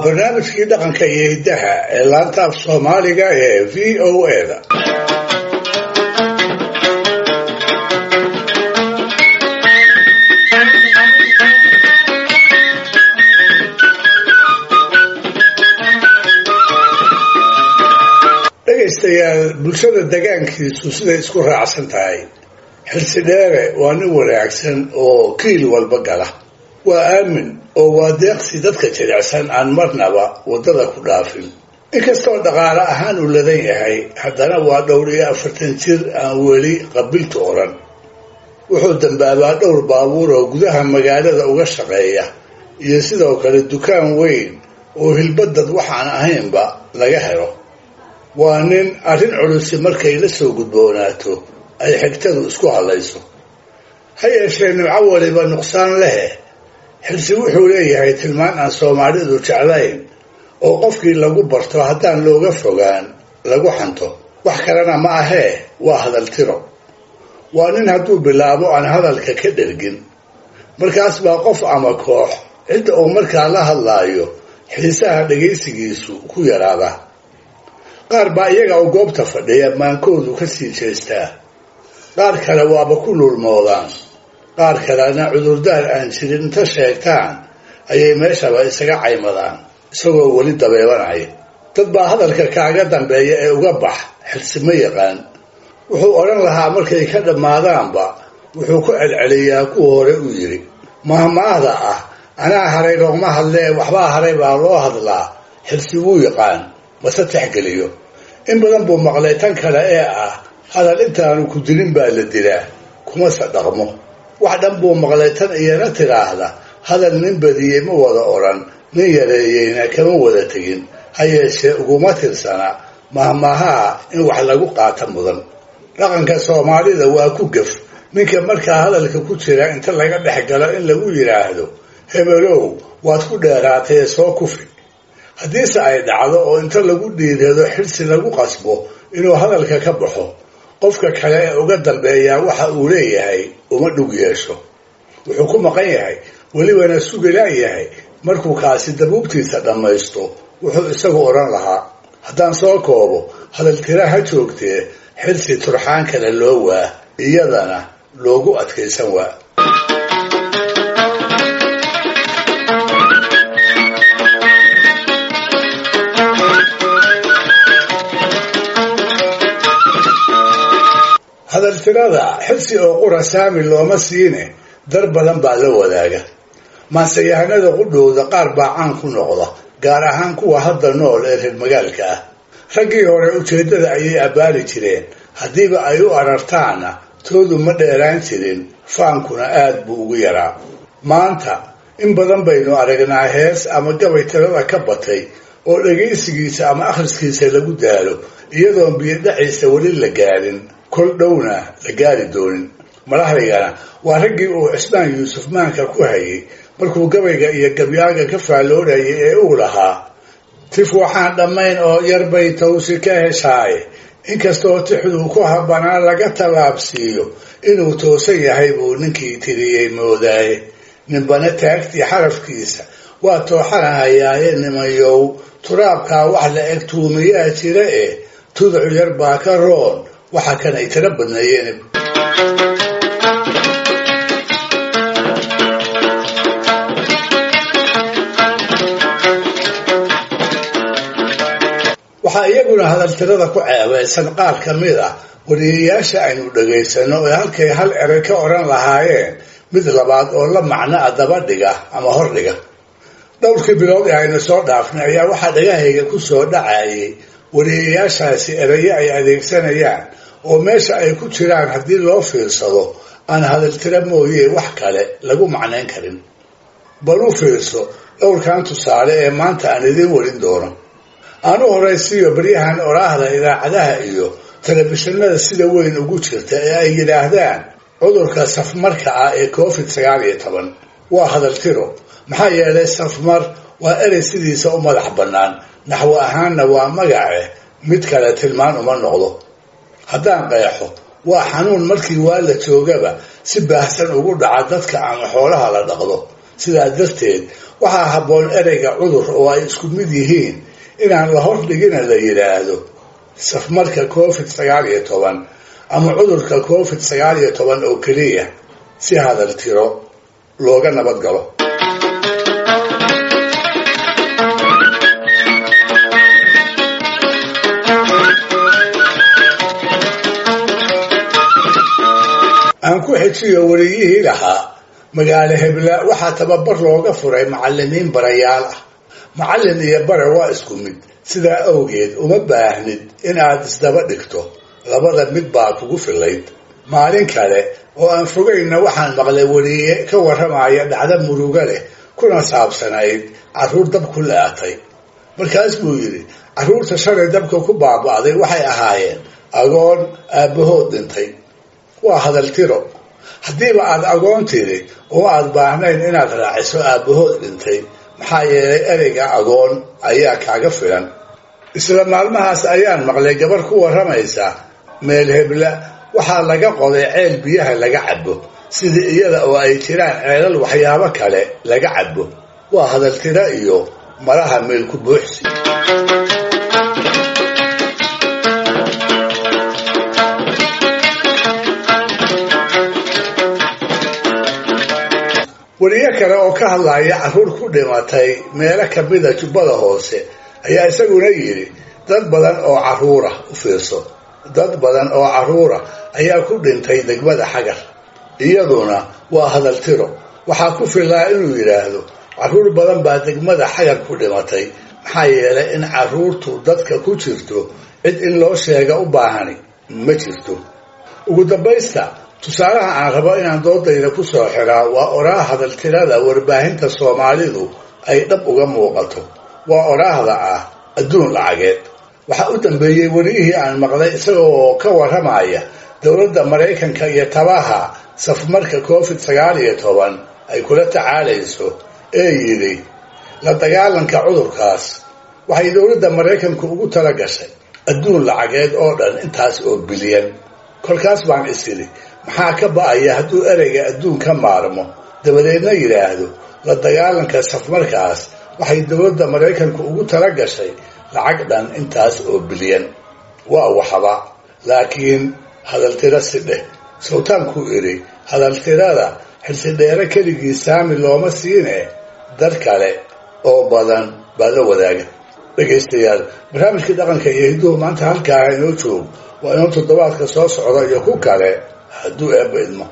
barnaamijkii dhaqanka iyo hiddaha ee laanta af Soomaaliga ee VOA-da. Dhegaystayaal, bulshada deegaankiisu siday isku raacsan tahay. Xilsi dheere waa nin wanaagsan oo kiil walba gala. Waa aamin oo waa deeqsi dadka jilicsan aan marnaba wadada ku dhaafin. Inkastoo dhaqaale ahaan uu ladan yahay, haddana waa dhowr iyo 40 jir aan weli qabiltu oran. Wuxuu dambaabaa dhowr baabuur oo gudaha magaalada uga shaqeeya iyo sidoo kale dukaan weyn oo hilbadad waxaan ahaynba laga helo. Waa nin arrin culus markay la soo gudboonaato ay xigtadu isku halayso. Ha yeeshee nimco waliba nuqsaan leh. Xilsi wuxuu leeyahay tilmaan aan Soomaalidu jeclayn oo qofkii lagu barto haddaan looga fogaan lagu xanto. Wax kalena ma ahee waa hadal tiro. Waa nin hadduu bilaabo aan hadalka ka dhergin. Markaas baa qof ama koox cidda uu markaa la hadlaayo xiisaha dhegaysigiisu ku yaraada. Qaar baa iyaga oo goobta fadhiya maankoodu ka sii jeestaa. Qaar kale waaba ku lulmoodaan. Qaar kalena cudurdaar aan jirin inta sheegtaan ayay meeshaba isaga caymadaan isagoo weli dabeebanaya. Dad baa hadalka kaaga dambeeya ee uga bax xilsi ma yaqaan. Wuxuu oran lahaa markay ka dhammaadaanba wuxuu ku celceliyaa kuwa hore u yiri mahmaahda ah anaa haray looma hadlee waxbaa haray baa loo hadlaa. Xilsi wuu yaqaan mase tixgeliyo. In badan buu maqlay tan kale ee ah hadal intaanu ku dilin baa la dilaa kuma sadaqmo. wax dhan buu maqlay tan iyana tiraahda hadal nin badiyey ma wada oran nin yareeyeyna kama wada tegin. Ha yeeshee uguma tirsana mahmaaha in wax lagu qaata mudan. Dhaqanka Soomaalida waa ku gaf ninka markaa hadalka ku jira inta laga dhex galo in lagu yiraahdo hebelow waad ku dheeraatay soo kufi. Haddiise ay dhacdo oo inta lagu dhiirado xilsi lagu qasbo inuu hadalka ka baxo, qofka kale ee uga dambeeya waxa uu leeyahay uma dhug yeesho. Wuxuu ku maqan yahay welibana sugilayahay markuu kaasi dabuubtiisa dhammaysto wuxuu isagu oran lahaa. Haddaan soo koobo hadal tiraha joogtee xilsi turxaan kale loo waa iyadana loogu adkaysan waa. hadal tirada xilsi oo qura saami looma siine dar badan baa la wadaaga. Maansayahanada qudhooda qaar baa caan ku noqda, gaar ahaan kuwa hadda nool ee reer magaalka ah. Raggii hore ujeedada ayay abaali jireen, haddiiba ay u arartaana toodu ma dheeraan jirin, faankuna aad buu ugu yaraa. Maanta in badan baynu aragnaa hees ama gabay tirada ka batay oo dhegaysigiisa ama akhriskiisa lagu daalo iyadoon biyadhaciisa weli la gaarin, kol dhowna la gaari doonin. Madaxdaygana waa raggii uu Cismaan Yuusuf maanka ku hayay markuu gabayga iyo gabyaaga ka faaloorayay ee uu lahaa tif waxaan dhammayn oo yarbay tawsi ka heshaay inkastoo tixdu ku habbanaa laga tallaabsiiyo inuu toosan yahay buu ninkii tiriyey moodaaye. ninbana taagtii xarafkiisa waa tooxanahayaaye nimayow turaabkaa wax la eg tuumiyaa jira tuduc yar baa ka roon waxa kan ay tira badneeyeen. waxaa iyaguna hadal tirada ku ceebaysan qaar ka mid ah wariyayaasha aynu dhegaysano ee halkay hal eray ka oran lahaayeen mid labaad oo la macno ah daba dhiga ama hor dhiga. dhowrkii bilood ee aynu soo dhaafnay ayaa waxaa dhagahayga ku soo dhacayay wariyayaashaasi erayo ay adeegsanayaan oo meesha ay ku jiraan haddii loo fiirsado aan hadal tira mooye wax kale lagu macnayn karin. bal u fiirso dhowrkan tusaale ee maanta aan idiin warin doono. aan u horaysiiyo baryahan oraahda idaacadaha iyo telefishinada sida weyn ugu jirta ee ay yidhaahdaan cudurka safmarka ah ee COVID-19 waa hadal tiro. maxaa yeelay safmar waa erey sidiisa u madax bannaan, naxwo ahaanna waa magace mid kale tilmaan uma noqdo. haddaan qeexo waa xanuun markii waa la joogaba si baahsan ugu dhaca dadka ama xoolaha la dhaqdo. sidaa darteed waxaa habboon ereyga cudur oo ay isku mid yihiin inaan la hordhigina la yidhaahdo safmarka COVID-19 ama cudurka COVID-19 oo keliya si hadal tiro looga nabad galo. aan ku xejiyo wariyihii lahaa magaalo hebla waxaa tababar looga furay macallimiin barayaal ah. macallin iyo bare waa isku mid, sidaa awgeed uma baahnid inaad isdaba dhigto, labada mid baa kugu filayd. maalin kale oo aan fogayna waxaan maqlay wariye ka warramaya dhacdo murugo leh kuna saabsanayd carruur dab ku la-atay. markaas buu yidhi, carruurta shalay dabka ku baaba'day waxay ahaayeen agoon aabbahood dhintay. waa hadal tiro. haddiiba aad agoon tiri uma aad baahnayn inaad raaciso aabbahood dhintay, maxaa yeelay ereyga agoon ayaa kaaga filan. isla maalmahaas ayaan maqlay gabar ku warramaysa meel hebla waxaa laga qoday ceel biyaha laga cabo, sidii iyada oo ay jiraan ceelal waxyaabo kale laga cabo. waa hadal tiro iyo malaha meel ku buuxsi. wariye kale oo ka hadlaya carruur ku dhimatay meelo kamida jubbada hoose ayaa isaguna yidhi, dad badan oo carruura u fiirso, dad badan oo carruura ayaa ku dhintay degmada Xagar. iyaduna waa hadal tiro. waxaa ku filaa inuu yidhaahdo carruur badan baa degmada Xagar ku dhimatay, maxaa yeelay in carruurtu dadka ku jirto cid in loo sheega u baahani ma jirto. ugu dambaysta, tusaalaha aan rabo inaan doodayda ku soo xiraa waa oraah hadal tirada warbaahinta Soomaalidu ay dhab uga muuqato. waa oraahda ah adduun lacageed. waxaa u dambeeyey wariyihii aan maqlay isagoo ka warramaya dowladda Maraykanka iyo tabaha safmarka COVID-19 ay kula tacaalayso ee yidhi la dagaalanka cudurkaas waxay dowladda Maraykanku ugu tala gashay adduun lacageed oo dhan intaas oo bilyan. kolkaas baan isiri, maxaa ka ba'aya hadduu ereyga adduun ka maarmo dabadeedna yidhaahdo la dagaalanka safmarkaas waxay dowladda Maraykanku ugu tala gashay lacag dhan intaas oo bilyan. waa waxba, laakiin hadal tiro si dheh. sawtaanku idhi hadal tirada xilsidheere keligii saami looma siine, dad kale oo badan baa la wadaaga. dhegaystayaal, barnaamijkii dhaqanka iyo hidduhu maanta halkaa inoo joog. waa inuu toddobaadka soo socda iyo ku kale hadduu eebba idmo.